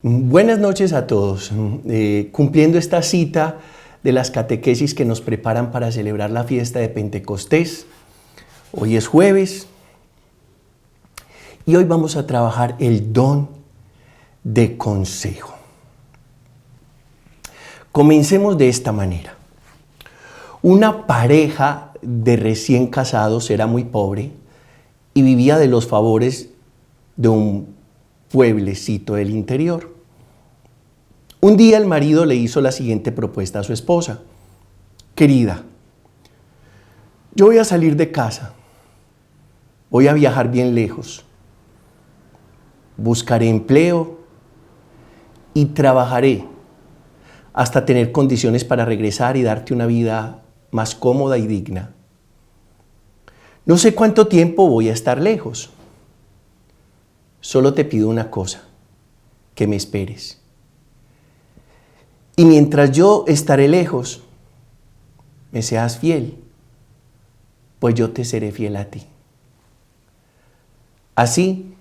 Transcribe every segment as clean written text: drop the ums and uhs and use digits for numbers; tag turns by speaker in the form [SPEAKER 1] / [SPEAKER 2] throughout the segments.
[SPEAKER 1] Buenas noches a todos. Cumpliendo esta cita de las catequesis que nos preparan para celebrar la fiesta de Pentecostés. Hoy es jueves y hoy vamos a trabajar el don de consejo. Comencemos de esta manera. Una pareja de recién casados era muy pobre y vivía de los favores de un pueblecito del interior. Un día el marido le hizo la siguiente propuesta a su esposa. Querida, yo voy a salir de casa, voy a viajar bien lejos, buscaré empleo y trabajaré hasta tener condiciones para regresar y darte una vida más cómoda y digna. No sé cuánto tiempo voy a estar lejos. Solo te pido una cosa, que me esperes. Y mientras yo estaré lejos, me seas fiel, pues yo te seré fiel a ti. Así,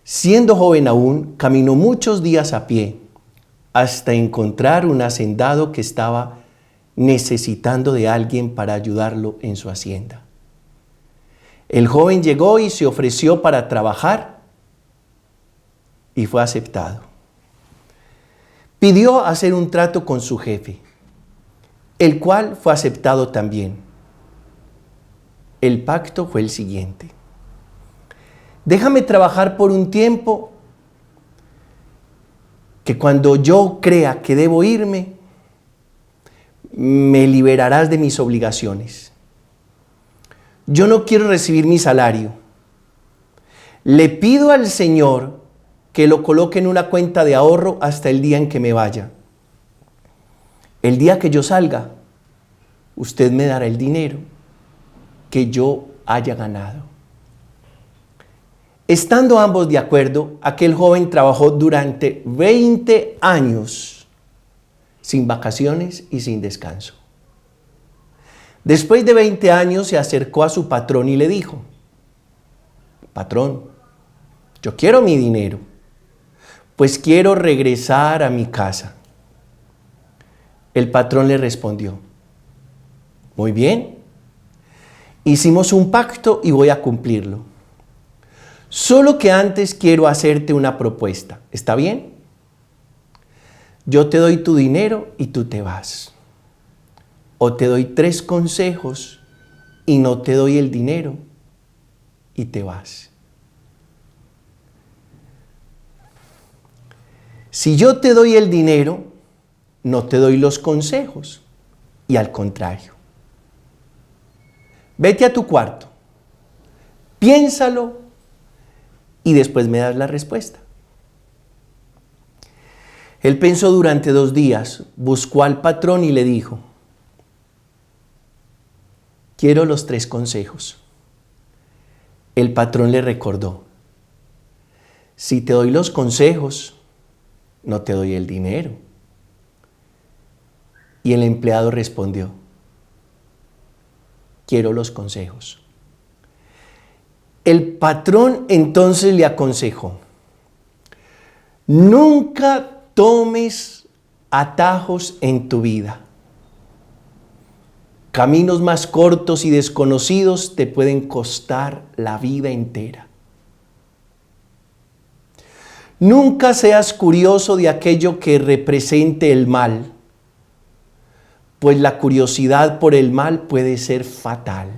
[SPEAKER 1] siendo joven aún, caminó muchos días a pie hasta encontrar un hacendado que estaba necesitando de alguien para ayudarlo en su hacienda. El joven llegó y se ofreció para trabajar y fue aceptado. Pidió hacer un trato con su jefe, el cual fue aceptado también. El pacto fue el siguiente: déjame trabajar por un tiempo, que cuando yo crea que debo irme, me liberarás de mis obligaciones. Yo no quiero recibir mi salario. Le pido al Señor que lo coloque en una cuenta de ahorro hasta el día en que me vaya. El día que yo salga, usted me dará el dinero que yo haya ganado. Estando ambos de acuerdo, aquel joven trabajó durante 20 años, sin vacaciones y sin descanso. Después de 20 años se acercó a su patrón y le dijo: patrón, yo quiero mi dinero, pues quiero regresar a mi casa. El patrón le respondió: muy bien, hicimos un pacto y voy a cumplirlo. Solo que antes quiero hacerte una propuesta, ¿está bien? Yo te doy tu dinero y tú te vas. O te doy 3 consejos y no te doy el dinero y te vas. Si yo te doy el dinero, no te doy los consejos, y al contrario. Vete a tu cuarto, piénsalo y después me das la respuesta. Él pensó durante 2 días, buscó al patrón y le dijo: quiero los 3 consejos. El patrón le recordó: si te doy los consejos, no te doy el dinero. Y el empleado respondió: quiero los consejos. El patrón entonces le aconsejó: nunca tomes atajos en tu vida. Caminos más cortos y desconocidos te pueden costar la vida entera. Nunca seas curioso de aquello que represente el mal, pues la curiosidad por el mal puede ser fatal.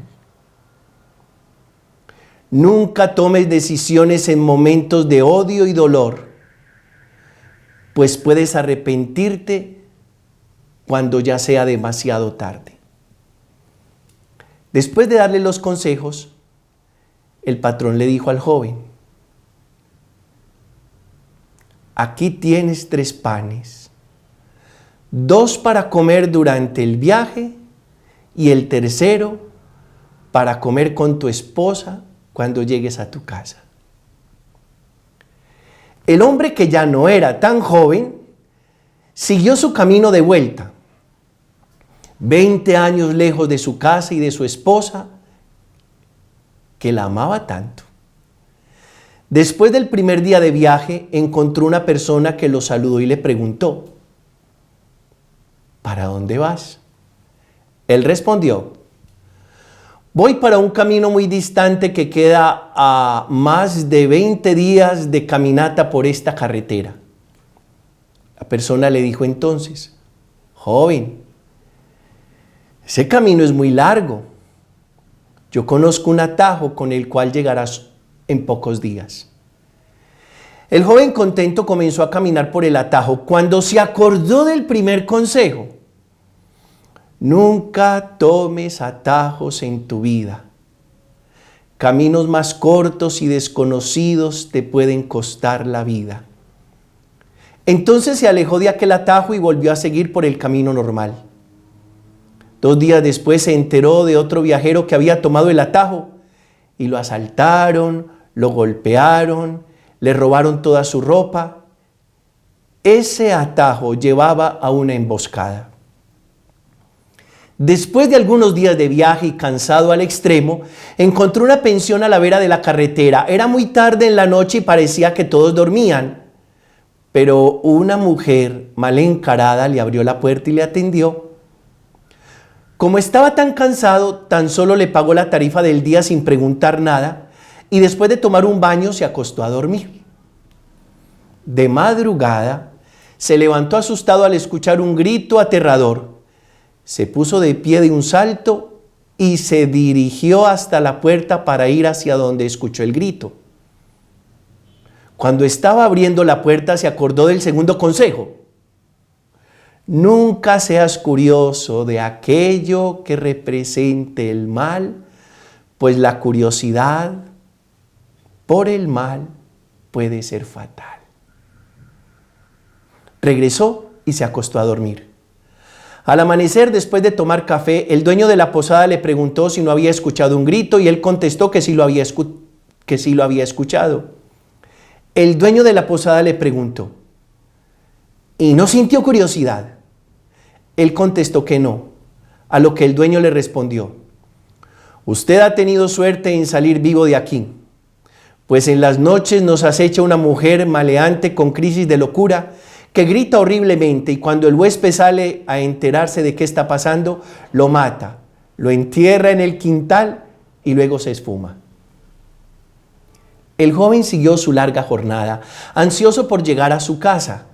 [SPEAKER 1] Nunca tomes decisiones en momentos de odio y dolor, pues puedes arrepentirte cuando ya sea demasiado tarde. Después de darle los consejos, el patrón le dijo al joven: aquí tienes 3 panes, 2 para comer durante el viaje y el tercero para comer con tu esposa cuando llegues a tu casa. El hombre, que ya no era tan joven, siguió su camino de vuelta. 20 años lejos de su casa y de su esposa, que la amaba tanto. Después del primer día de viaje, encontró una persona que lo saludó y le preguntó: ¿para dónde vas? Él respondió: voy para un camino muy distante que queda a más de 20 días de caminata por esta carretera. La persona le dijo entonces: joven, ese camino es muy largo. Yo conozco un atajo con el cual llegarás en pocos días. El joven contento comenzó a caminar por el atajo cuando se acordó del primer consejo: nunca tomes atajos en tu vida. Caminos más cortos y desconocidos te pueden costar la vida. Entonces se alejó de aquel atajo y volvió a seguir por el camino normal. 2 días después se enteró de otro viajero que había tomado el atajo y lo asaltaron, lo golpearon, le robaron toda su ropa. Ese atajo llevaba a una emboscada. Después de algunos días de viaje y cansado al extremo, encontró una pensión a la vera de la carretera. Era muy tarde en la noche y parecía que todos dormían. Pero una mujer mal encarada le abrió la puerta y le atendió. Como estaba tan cansado, tan solo le pagó la tarifa del día sin preguntar nada y después de tomar un baño se acostó a dormir. De madrugada, se levantó asustado al escuchar un grito aterrador. Se puso de pie de un salto y se dirigió hasta la puerta para ir hacia donde escuchó el grito. Cuando estaba abriendo la puerta se acordó del segundo consejo: nunca seas curioso de aquello que represente el mal, pues la curiosidad por el mal puede ser fatal. Regresó y se acostó a dormir. Al amanecer, después de tomar café, el dueño de la posada le preguntó si no había escuchado un grito y él contestó que sí lo había escuchado. El dueño de la posada le preguntó: ¿y no sintió curiosidad? Él contestó que no, a lo que el dueño le respondió: usted ha tenido suerte en salir vivo de aquí, pues en las noches nos acecha una mujer maleante con crisis de locura que grita horriblemente y cuando el huésped sale a enterarse de qué está pasando, lo mata, lo entierra en el quintal y luego se esfuma. El joven siguió su larga jornada, ansioso por llegar a su casa.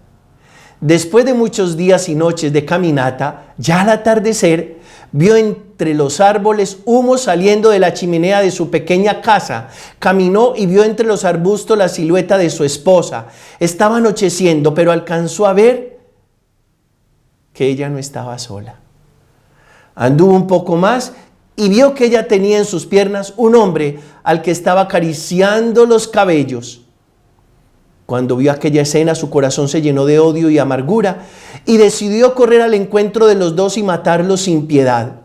[SPEAKER 1] Después de muchos días y noches de caminata, ya al atardecer, vio entre los árboles humo saliendo de la chimenea de su pequeña casa. Caminó y vio entre los arbustos la silueta de su esposa. Estaba anocheciendo, pero alcanzó a ver que ella no estaba sola. Anduvo un poco más y vio que ella tenía en sus piernas un hombre al que estaba acariciando los cabellos. Cuando vio aquella escena, su corazón se llenó de odio y amargura y decidió correr al encuentro de los dos y matarlos sin piedad.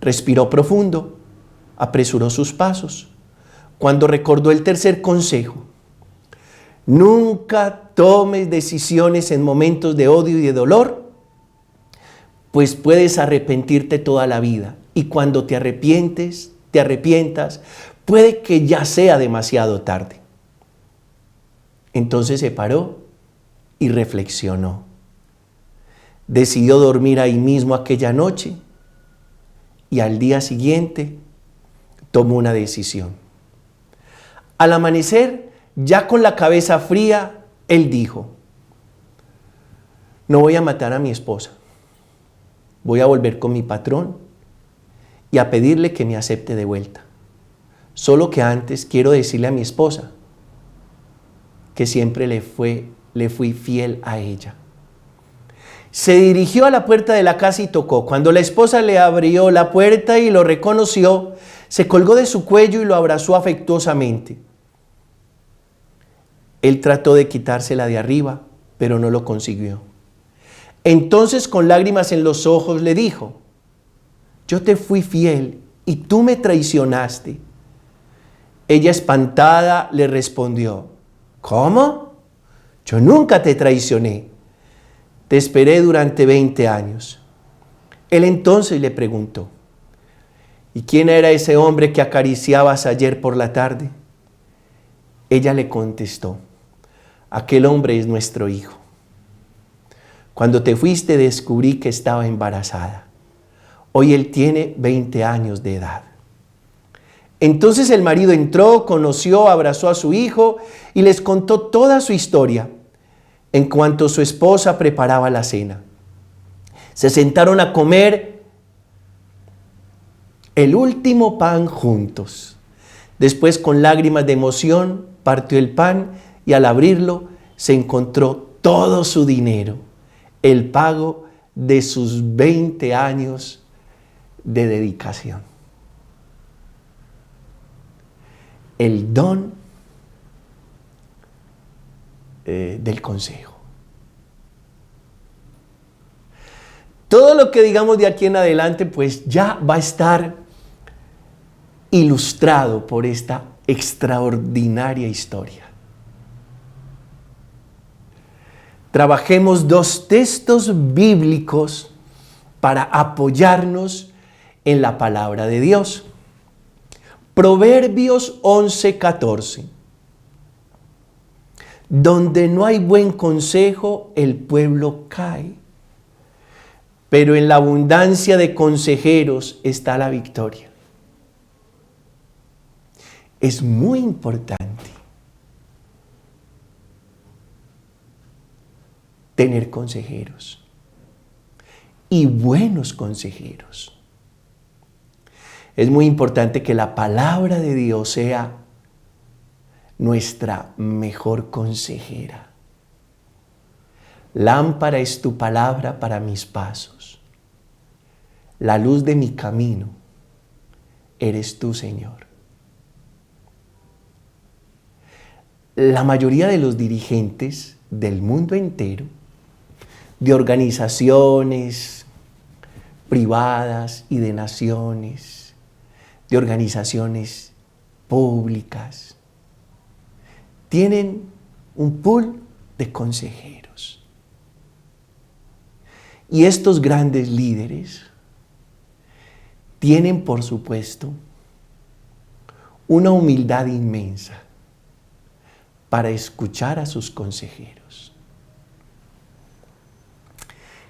[SPEAKER 1] Respiró profundo, apresuró sus pasos. Cuando recordó el tercer consejo: nunca tomes decisiones en momentos de odio y de dolor, pues puedes arrepentirte toda la vida. Y cuando te arrepientas, puede que ya sea demasiado tarde. Entonces se paró y reflexionó. Decidió dormir ahí mismo aquella noche y al día siguiente tomó una decisión. Al amanecer, ya con la cabeza fría, él dijo: no voy a matar a mi esposa. Voy a volver con mi patrón y a pedirle que me acepte de vuelta. Solo que antes quiero decirle a mi esposa que siempre le fui fiel a ella. Se dirigió a la puerta de la casa y tocó. Cuando la esposa le abrió la puerta y lo reconoció, se colgó de su cuello y lo abrazó afectuosamente. Él trató de quitársela de arriba, pero no lo consiguió. Entonces, con lágrimas en los ojos, le dijo: yo te fui fiel y tú me traicionaste. Ella, espantada, le respondió: ¿cómo? Yo nunca te traicioné. Te esperé durante 20 años. Él entonces le preguntó: ¿y quién era ese hombre que acariciabas ayer por la tarde? Ella le contestó: aquel hombre es nuestro hijo. Cuando te fuiste descubrí que estaba embarazada. Hoy él tiene 20 años de edad. Entonces el marido entró, conoció, abrazó a su hijo y les contó toda su historia en cuanto su esposa preparaba la cena. Se sentaron a comer el último pan juntos. Después, con lágrimas de emoción, partió el pan y al abrirlo se encontró todo su dinero, el pago de sus 20 años de dedicación. El don del consejo. Todo lo que digamos de aquí en adelante, pues ya va a estar ilustrado por esta extraordinaria historia. Trabajemos dos textos bíblicos para apoyarnos en la palabra de Dios. Proverbios 11:14. Donde no hay buen consejo, el pueblo cae, pero en la abundancia de consejeros está la victoria. Es muy importante tener consejeros y buenos consejeros. Es muy importante que la palabra de Dios sea nuestra mejor consejera. Lámpara es tu palabra para mis pasos. La luz de mi camino eres tú, Señor. La mayoría de los dirigentes del mundo entero, de organizaciones privadas y de naciones, de organizaciones públicas, tienen un pool de consejeros. Y estos grandes líderes tienen, por supuesto, una humildad inmensa para escuchar a sus consejeros.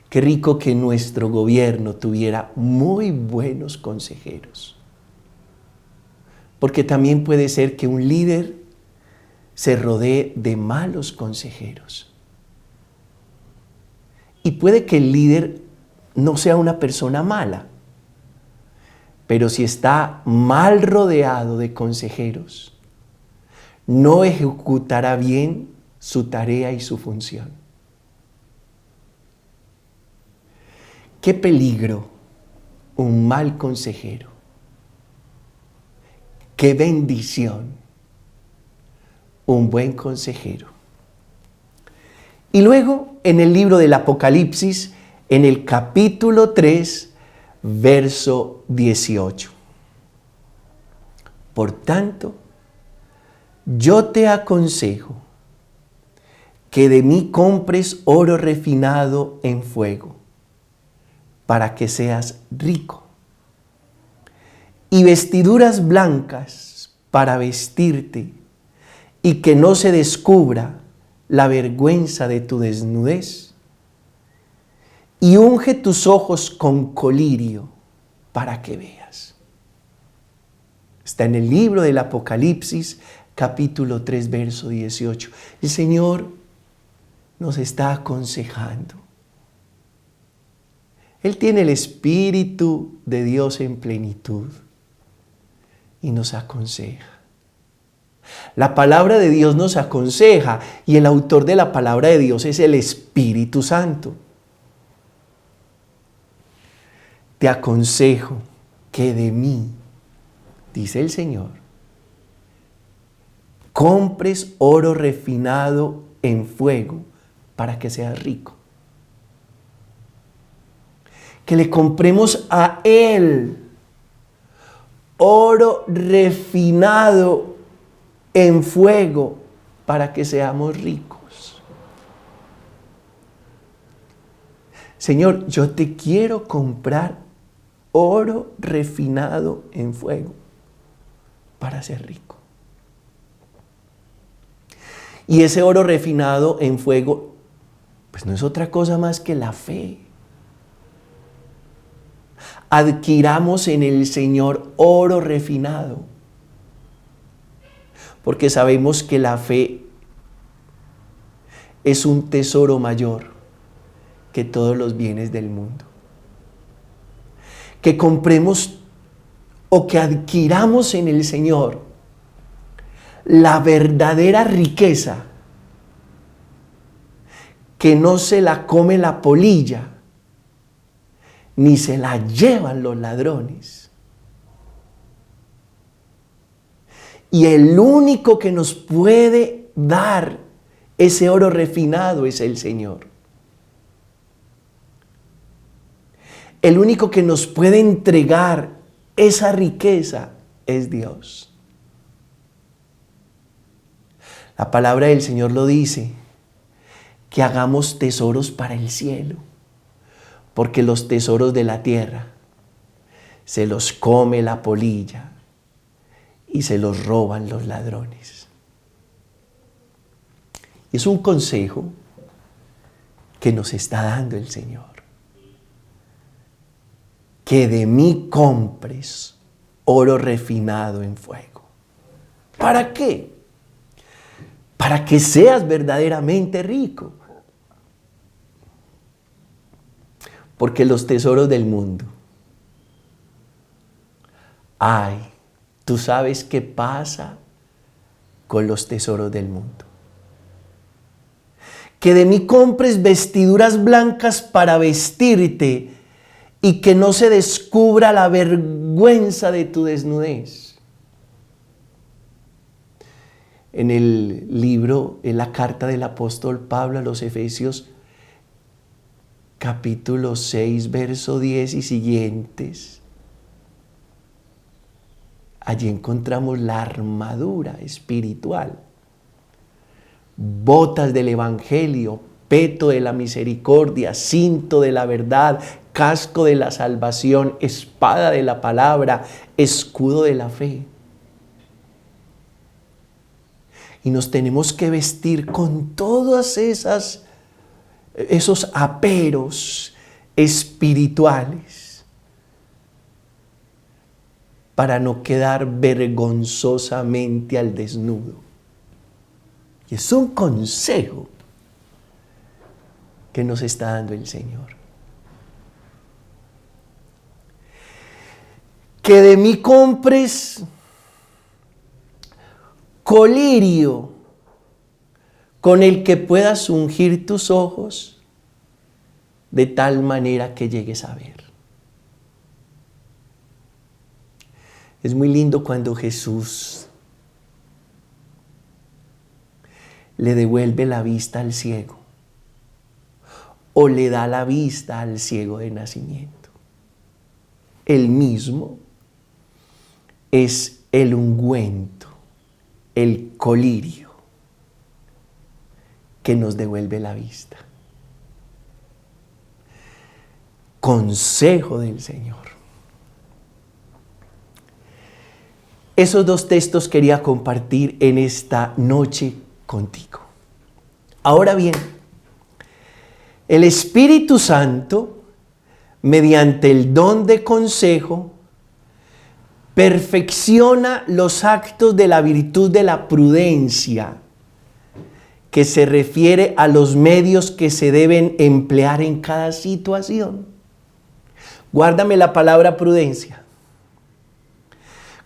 [SPEAKER 1] Qué rico que nuestro gobierno tuviera muy buenos consejeros. Porque también puede ser que un líder se rodee de malos consejeros. Y puede que el líder no sea una persona mala, pero si está mal rodeado de consejeros, no ejecutará bien su tarea y su función. Qué peligro un mal consejero. Qué bendición un buen consejero. Y luego en el libro del Apocalipsis, en el capítulo 3, verso 18. Por tanto, yo te aconsejo que de mí compres oro refinado en fuego, para que seas rico, y vestiduras blancas para vestirte, y que no se descubra la vergüenza de tu desnudez, y unge tus ojos con colirio para que veas. Está en el libro del Apocalipsis, capítulo 3, verso 18. El Señor nos está aconsejando. Él tiene el Espíritu de Dios en plenitud y nos aconseja. La palabra de Dios nos aconseja y el autor de la palabra de Dios es el Espíritu Santo. Te aconsejo que de mí, dice el Señor, compres oro refinado en fuego para que seas rico. Que le compremos a Él oro refinado en fuego para que seamos ricos. Señor, yo te quiero comprar oro refinado en fuego para ser rico. Y ese oro refinado en fuego, pues no es otra cosa más que la fe. Adquiramos en el Señor oro refinado, porque sabemos que la fe es un tesoro mayor que todos los bienes del mundo. Que compremos o que adquiramos en el Señor la verdadera riqueza, que no se la come la polilla, ni se la llevan los ladrones. Y el único que nos puede dar ese oro refinado es el Señor. El único que nos puede entregar esa riqueza es Dios. La palabra del Señor lo dice, que hagamos tesoros para el cielo, porque los tesoros de la tierra se los come la polilla y se los roban los ladrones. Es un consejo que nos está dando el Señor. Que de mí compres oro refinado en fuego. ¿Para qué? Para que seas verdaderamente rico. Porque los tesoros del mundo, ay, tú sabes qué pasa con los tesoros del mundo. Que de mí compres vestiduras blancas para vestirte y que no se descubra la vergüenza de tu desnudez. En el libro, en la carta del apóstol Pablo a los Efesios, capítulo 6, verso 10 y siguientes, allí encontramos la armadura espiritual, botas del evangelio, peto de la misericordia, cinto de la verdad, casco de la salvación, espada de la palabra, escudo de la fe. Y nos tenemos que vestir con todas esos aperos espirituales para no quedar vergonzosamente al desnudo. Y es un consejo que nos está dando el Señor. Que de mí compres colirio con el que puedas ungir tus ojos de tal manera que llegues a ver. Es muy lindo cuando Jesús le devuelve la vista al ciego o le da la vista al ciego de nacimiento. Él mismo es el ungüento, el colirio que nos devuelve la vista. Consejo del Señor. Esos dos textos quería compartir en esta noche contigo. Ahora bien, el Espíritu Santo, mediante el don de consejo, perfecciona los actos de la virtud de la prudencia, que se refiere a los medios que se deben emplear en cada situación. Guárdame la palabra prudencia.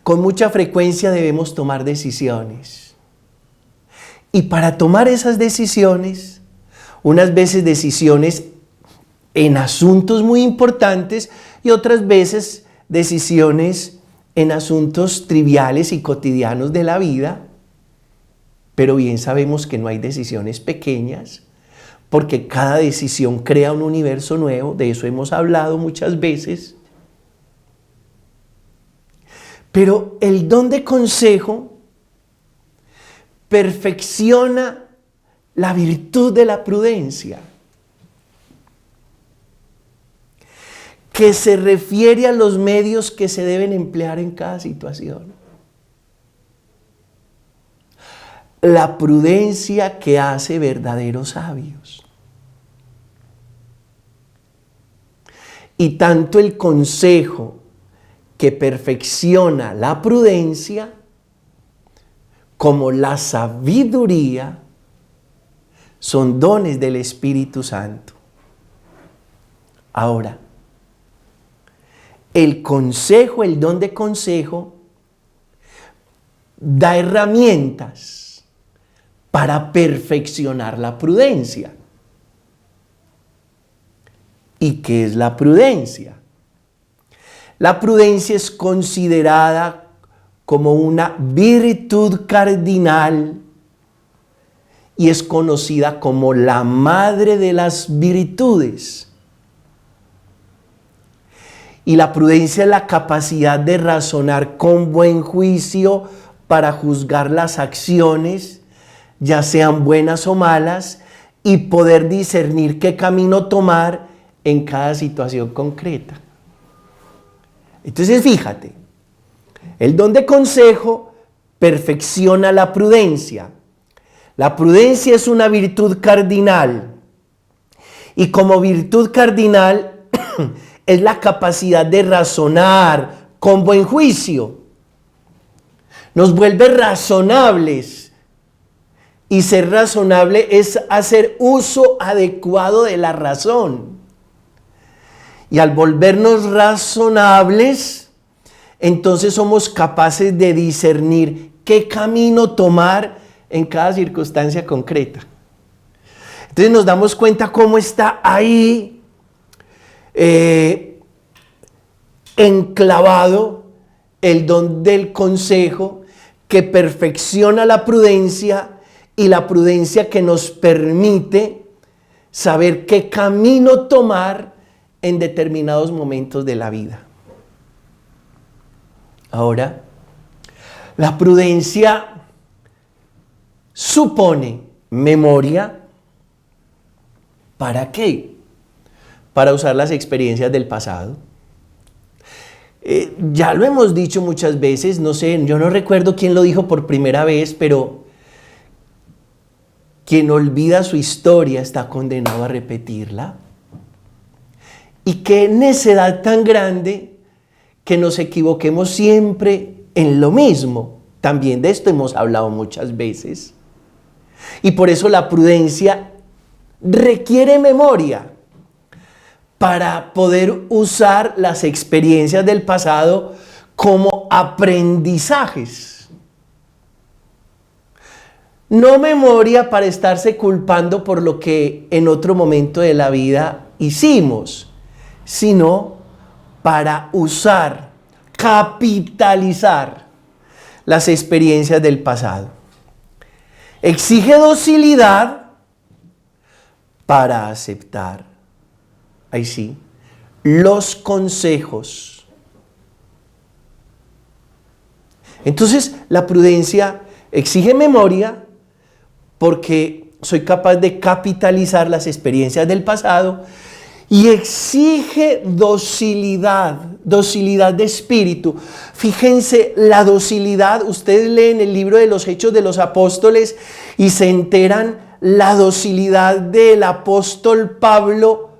[SPEAKER 1] Con mucha frecuencia debemos tomar decisiones. Y para tomar esas decisiones, unas veces decisiones en asuntos muy importantes y otras veces decisiones en asuntos triviales y cotidianos de la vida, pero bien sabemos que no hay decisiones pequeñas, porque cada decisión crea un universo nuevo, de eso hemos hablado muchas veces. Pero el don de consejo perfecciona la virtud de la prudencia, que se refiere a los medios que se deben emplear en cada situación. la prudencia que hace verdaderos sabios. Y tanto el consejo que perfecciona la prudencia como la sabiduría son dones del Espíritu Santo. Ahora, el consejo, el don de consejo, da herramientas para perfeccionar la prudencia. ¿Y qué es la prudencia? La prudencia es considerada como una virtud cardinal y es conocida como la madre de las virtudes. Y la prudencia es la capacidad de razonar con buen juicio para juzgar las acciones, ya sean buenas o malas, y poder discernir qué camino tomar en cada situación concreta. Entonces, fíjate, el don de consejo perfecciona la prudencia. La prudencia es una virtud cardinal y como virtud cardinal es la capacidad de razonar con buen juicio. Nos vuelve razonables y ser razonable es hacer uso adecuado de la razón. Y al volvernos razonables, entonces somos capaces de discernir qué camino tomar en cada circunstancia concreta. Entonces nos damos cuenta cómo está ahí enclavado el don del consejo que perfecciona la prudencia y la prudencia que nos permite saber qué camino tomar en determinados momentos de la vida. Ahora, la prudencia supone memoria. ¿Para qué? Para usar las experiencias del pasado. Ya lo hemos dicho muchas veces, no sé, yo no recuerdo quién lo dijo por primera vez, pero quien olvida su historia está condenado a repetirla. Y qué necedad tan grande que nos equivoquemos siempre en lo mismo. También de esto hemos hablado muchas veces. Y por eso la prudencia requiere memoria para poder usar las experiencias del pasado como aprendizajes. No memoria para estarse culpando por lo que en otro momento de la vida hicimos, sino para usar, capitalizar las experiencias del pasado. Exige docilidad para aceptar, ahí sí, los consejos. Entonces, la prudencia exige memoria porque soy capaz de capitalizar las experiencias del pasado. Y exige docilidad de espíritu. Fíjense, la docilidad, ustedes leen el libro de los Hechos de los Apóstoles y se enteran la docilidad del apóstol Pablo.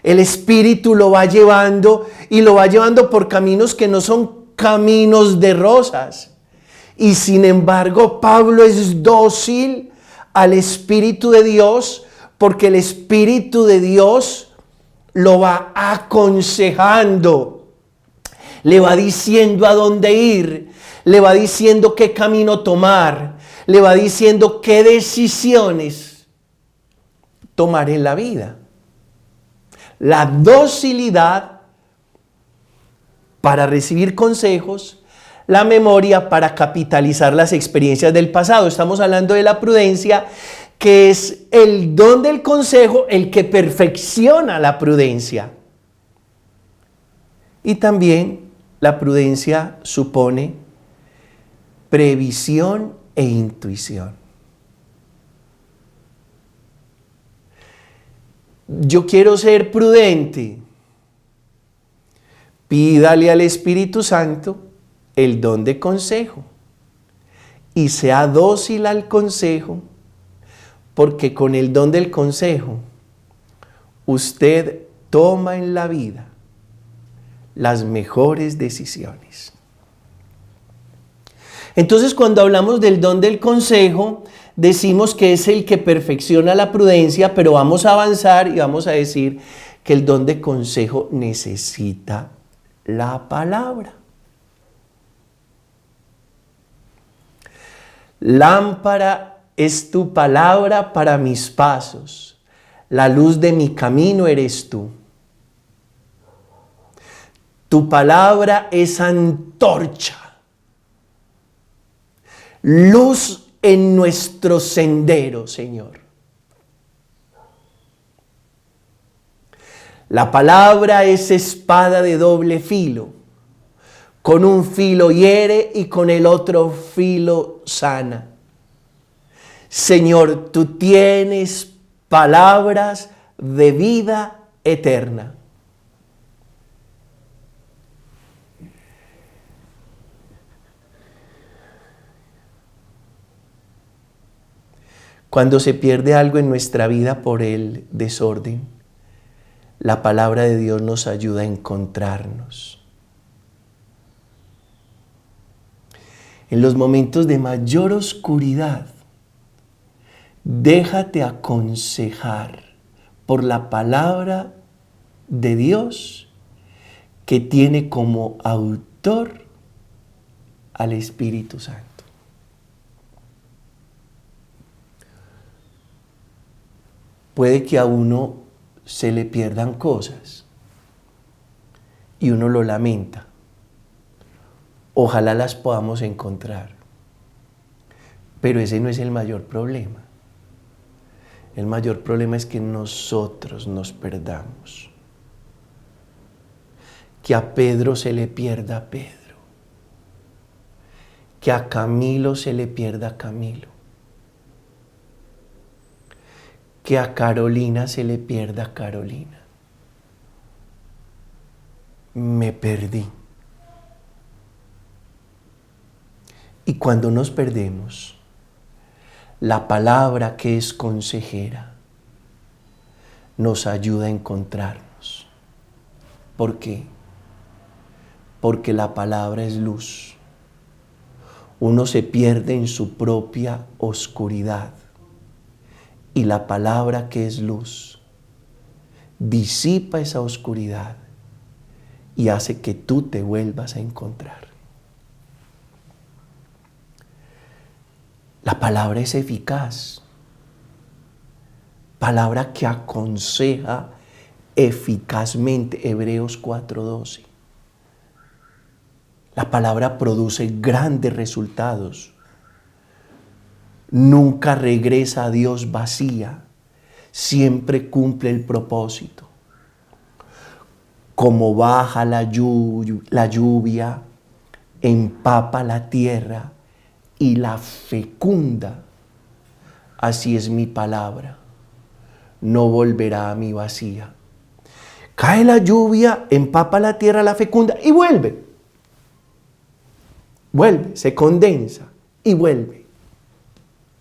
[SPEAKER 1] El Espíritu lo va llevando y lo va llevando por caminos que no son caminos de rosas. Y sin embargo, Pablo es dócil al Espíritu de Dios, porque el Espíritu de Dios lo va aconsejando, le va diciendo a dónde ir, le va diciendo qué camino tomar, le va diciendo qué decisiones tomar en la vida. La docilidad para recibir consejos, la memoria para capitalizar las experiencias del pasado. Estamos hablando de la prudencia, que es el don del consejo, el que perfecciona la prudencia. Y también la prudencia supone previsión e intuición. Yo quiero ser prudente. Pídale al Espíritu Santo el don de consejo y sea dócil al consejo, porque con el don del consejo usted toma en la vida las mejores decisiones. Entonces, cuando hablamos del don del consejo, decimos que es el que perfecciona la prudencia, pero vamos a avanzar y vamos a decir que el don de consejo necesita la palabra. Lámpara es tu palabra para mis pasos, la luz de mi camino eres tú. Tu palabra es antorcha, luz en nuestro sendero, Señor. La palabra es espada de doble filo. Con un filo hiere y con el otro filo sana. Señor, tú tienes palabras de vida eterna. Cuando se pierde algo en nuestra vida por el desorden, la palabra de Dios nos ayuda a encontrarnos. En los momentos de mayor oscuridad, déjate aconsejar por la palabra de Dios que tiene como autor al Espíritu Santo. Puede que a uno se le pierdan cosas y uno lo lamenta. Ojalá las podamos encontrar. Pero ese no es el mayor problema. El mayor problema es que nosotros nos perdamos. Que a Pedro se le pierda Pedro. Que a Camilo se le pierda Camilo. Que a Carolina se le pierda Carolina. Me perdí. Y cuando nos perdemos, la palabra que es consejera nos ayuda a encontrarnos. ¿Por qué? Porque la palabra es luz. Uno se pierde en su propia oscuridad. Y la palabra que es luz disipa esa oscuridad y hace que tú te vuelvas a encontrar. La palabra es eficaz. Palabra que aconseja eficazmente. Hebreos 4:12. La palabra produce grandes resultados. Nunca regresa a Dios vacía. Siempre cumple el propósito. Como baja la lluvia, empapa la tierra y la fecunda. Así es mi palabra. No volverá a mí vacía. Cae la lluvia, empapa la tierra, la fecunda y vuelve. Vuelve, se condensa y vuelve.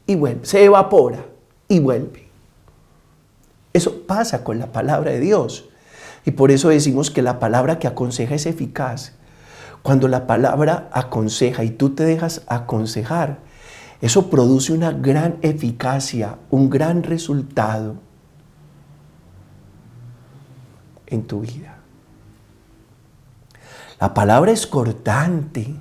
[SPEAKER 1] Y vuelve, se evapora y vuelve. Eso pasa con la palabra de Dios. Y por eso decimos que la palabra que aconseja es eficaz. Cuando la palabra aconseja y tú te dejas aconsejar, eso produce una gran eficacia, un gran resultado en tu vida. La palabra es cortante.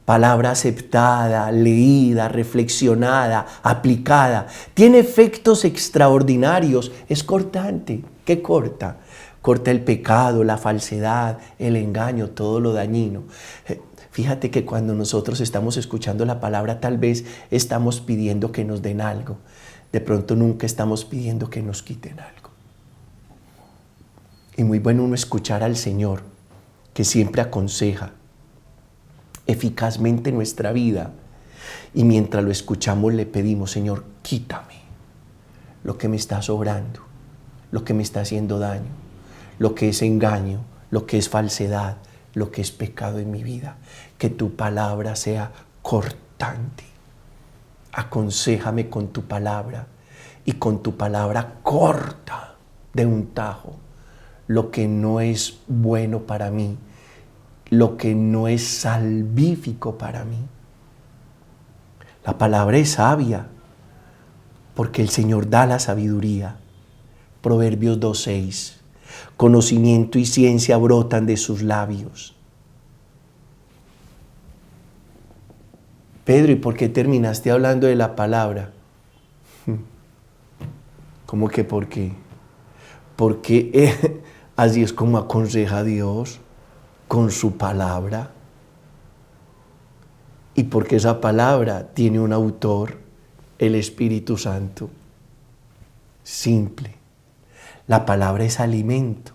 [SPEAKER 1] Palabra aceptada, leída, reflexionada, aplicada. Tiene efectos extraordinarios. Es cortante. ¿Qué corta? Corta el pecado, la falsedad, el engaño, todo lo dañino. Fíjate que cuando nosotros estamos escuchando la palabra, tal vez estamos pidiendo que nos den algo. De pronto nunca estamos pidiendo que nos quiten algo. Y muy bueno uno escuchar al Señor, que siempre aconseja eficazmente nuestra vida, y mientras lo escuchamos le pedimos: Señor, quítame lo que me está sobrando, lo que me está haciendo daño, lo que es engaño, lo que es falsedad, lo que es pecado en mi vida. Que tu palabra sea cortante importante. Aconséjame con tu palabra y con tu palabra corta de un tajo lo que no es bueno para mí, lo que no es salvífico para mí. La palabra es sabia porque el Señor da la sabiduría. Proverbios 2:6. Conocimiento y ciencia brotan de sus labios. Pedro, ¿y por qué terminaste hablando de la palabra? ¿Cómo que por qué? Porque así es como aconseja Dios, con su palabra. Y porque esa palabra tiene un autor, el Espíritu Santo. Simple. La palabra es alimento.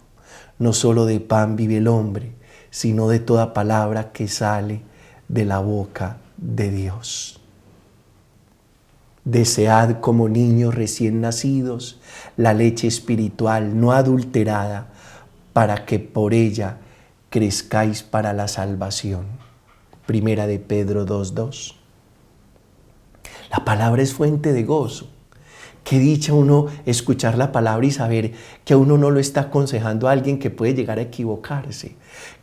[SPEAKER 1] No solo de pan vive el hombre, sino de toda palabra que sale de la boca de Dios. Desead como niños recién nacidos la leche espiritual no adulterada, para que por ella crezcáis para la salvación. Primera de Pedro 2:2. La palabra es fuente de gozo. Qué dicha uno escuchar la palabra y saber que a uno no lo está aconsejando a alguien que puede llegar a equivocarse.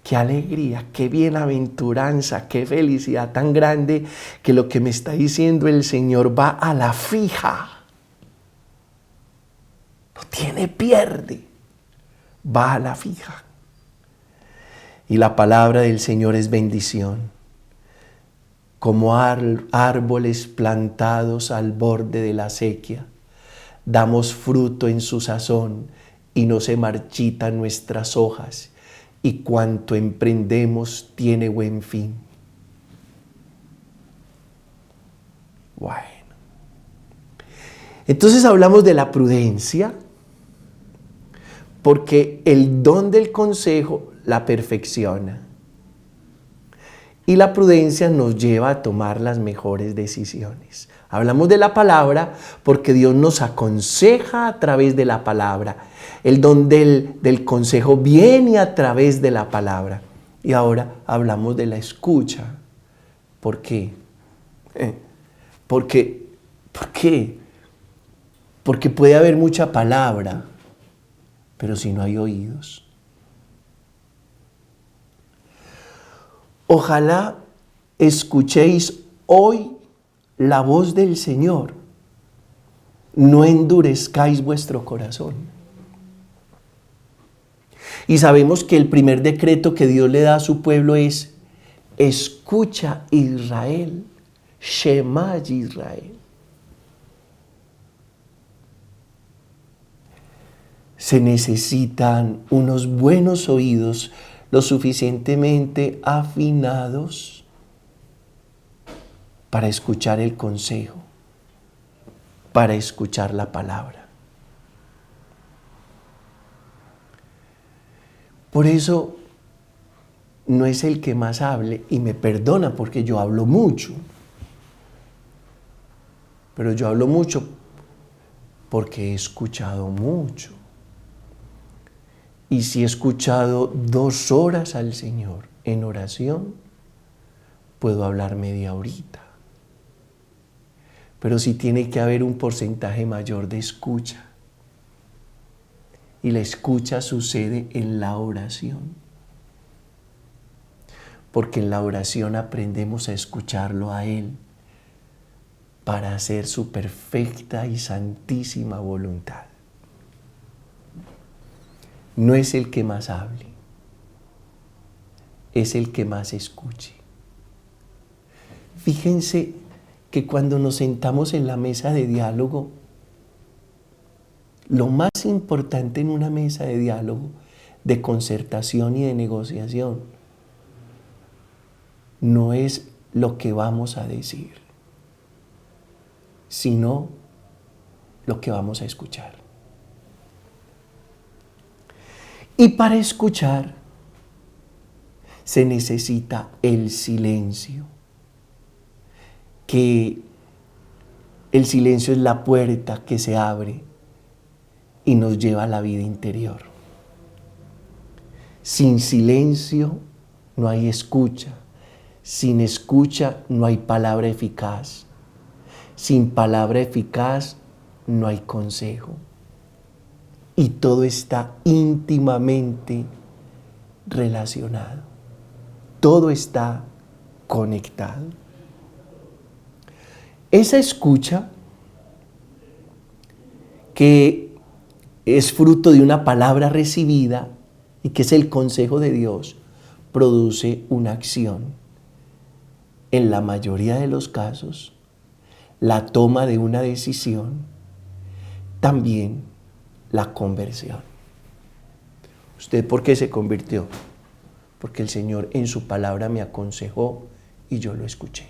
[SPEAKER 1] Qué alegría, qué bienaventuranza, qué felicidad tan grande que lo que me está diciendo el Señor va a la fija. No tiene pierde, va a la fija. Y la palabra del Señor es bendición. Como árboles plantados al borde de la acequia, damos fruto en su sazón y no se marchitan nuestras hojas, y cuanto emprendemos tiene buen fin. Bueno. Entonces hablamos de la prudencia, porque el don del consejo la perfecciona. Y la prudencia nos lleva a tomar las mejores decisiones. Hablamos de la palabra porque Dios nos aconseja a través de la palabra. El don del consejo viene a través de la palabra. Y ahora hablamos de la escucha. ¿Por qué? ¿Por qué? Porque puede haber mucha palabra, pero si no hay oídos. Ojalá escuchéis hoy la voz del Señor. No endurezcáis vuestro corazón. Y sabemos que el primer decreto que Dios le da a su pueblo es: escucha Israel, Shema Israel. Se necesitan unos buenos oídos lo suficientemente afinados para escuchar el consejo, para escuchar la palabra. Por eso no es el que más hable, y me perdona porque yo hablo mucho, pero yo hablo mucho porque he escuchado mucho. Y si he escuchado 2 horas al Señor en oración, puedo hablar media horita. Pero sí tiene que haber un porcentaje mayor de escucha. Y la escucha sucede en la oración. Porque en la oración aprendemos a escucharlo a Él para hacer su perfecta y santísima voluntad. No es el que más hable, es el que más escuche. Fíjense que cuando nos sentamos en la mesa de diálogo, lo más importante en una mesa de diálogo, de concertación y de negociación, no es lo que vamos a decir, sino lo que vamos a escuchar. Y para escuchar se necesita el silencio, que el silencio es la puerta que se abre y nos lleva a la vida interior. Sin silencio no hay escucha, Sin escucha no hay palabra eficaz. Sin palabra eficaz no hay consejo. Y todo está íntimamente relacionado. Todo está conectado. Esa escucha, que es fruto de una palabra recibida y que es el consejo de Dios, produce una acción. En la mayoría de los casos, la toma de una decisión, también la conversión. ¿Usted por qué se convirtió? Porque el Señor en su palabra me aconsejó y yo lo escuché.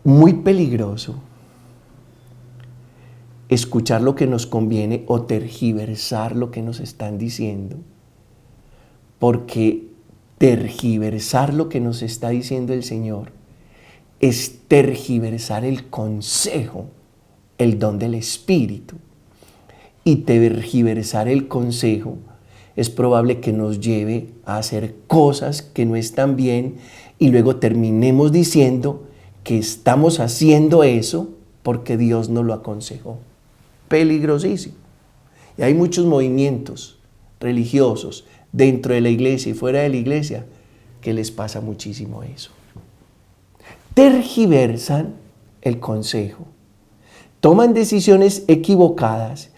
[SPEAKER 1] Muy peligroso escuchar lo que nos conviene o tergiversar lo que nos están diciendo, porque tergiversar lo que nos está diciendo el Señor es tergiversar el consejo, el don del Espíritu. Y tergiversar el consejo es probable que nos lleve a hacer cosas que no están bien y luego terminemos diciendo que estamos haciendo eso porque Dios nos lo aconsejó. Peligrosísimo. Y hay muchos movimientos religiosos dentro de la iglesia y fuera de la iglesia que les pasa muchísimo eso. Tergiversan el consejo, toman decisiones equivocadas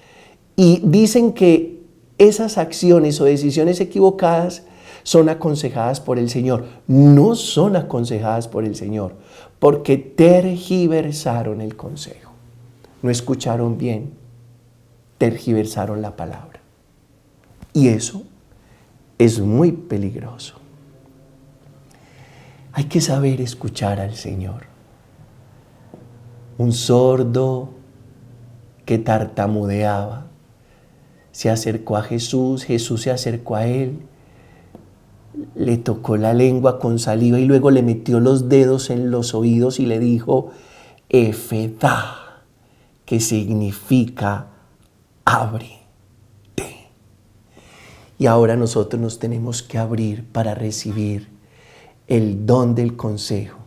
[SPEAKER 1] y dicen que esas acciones o decisiones equivocadas son aconsejadas por el Señor. No son aconsejadas por el Señor, porque tergiversaron el consejo. No escucharon bien, tergiversaron la palabra. Y eso es muy peligroso. Hay que saber escuchar al Señor. Un sordo que tartamudeaba se acercó a Jesús, Jesús se acercó a él, le tocó la lengua con saliva y luego le metió los dedos en los oídos y le dijo, Efetá, que significa ábrete. Y ahora nosotros nos tenemos que abrir para recibir el don del consejo,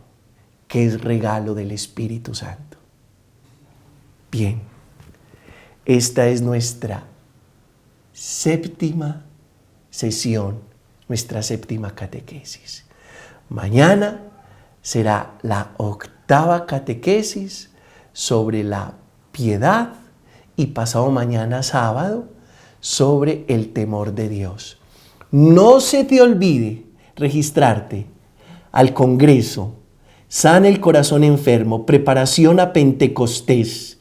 [SPEAKER 1] que es regalo del Espíritu Santo. Bien, esta es nuestra séptima sesión, nuestra séptima catequesis. Mañana será la octava catequesis sobre la piedad y pasado mañana sábado sobre el temor de Dios. No se te olvide registrarte al Congreso Sana el Corazón Enfermo, preparación a Pentecostés,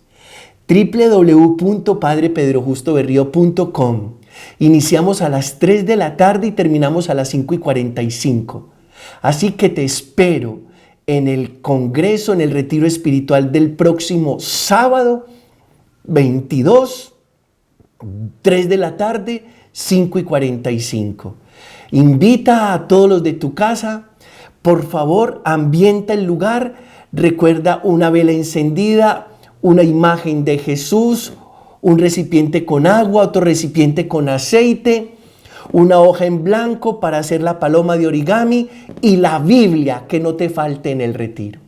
[SPEAKER 1] www.padrepedrojustoberrio.com. Iniciamos a las 3 de la tarde y terminamos a las 5:45. Así que te espero en el Congreso, en el retiro espiritual del próximo sábado 22, 3 de la tarde, 5:45. Invita a todos los de tu casa. Por favor, ambienta el lugar. Recuerda una vela encendida, una imagen de Jesús, un recipiente con agua, otro recipiente con aceite, una hoja en blanco para hacer la paloma de origami y la Biblia, que no te falte en el retiro.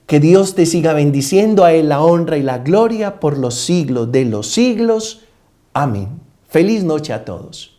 [SPEAKER 1] Que Dios te siga bendiciendo, a Él la honra y la gloria por los siglos de los siglos. Amén. Feliz noche a todos.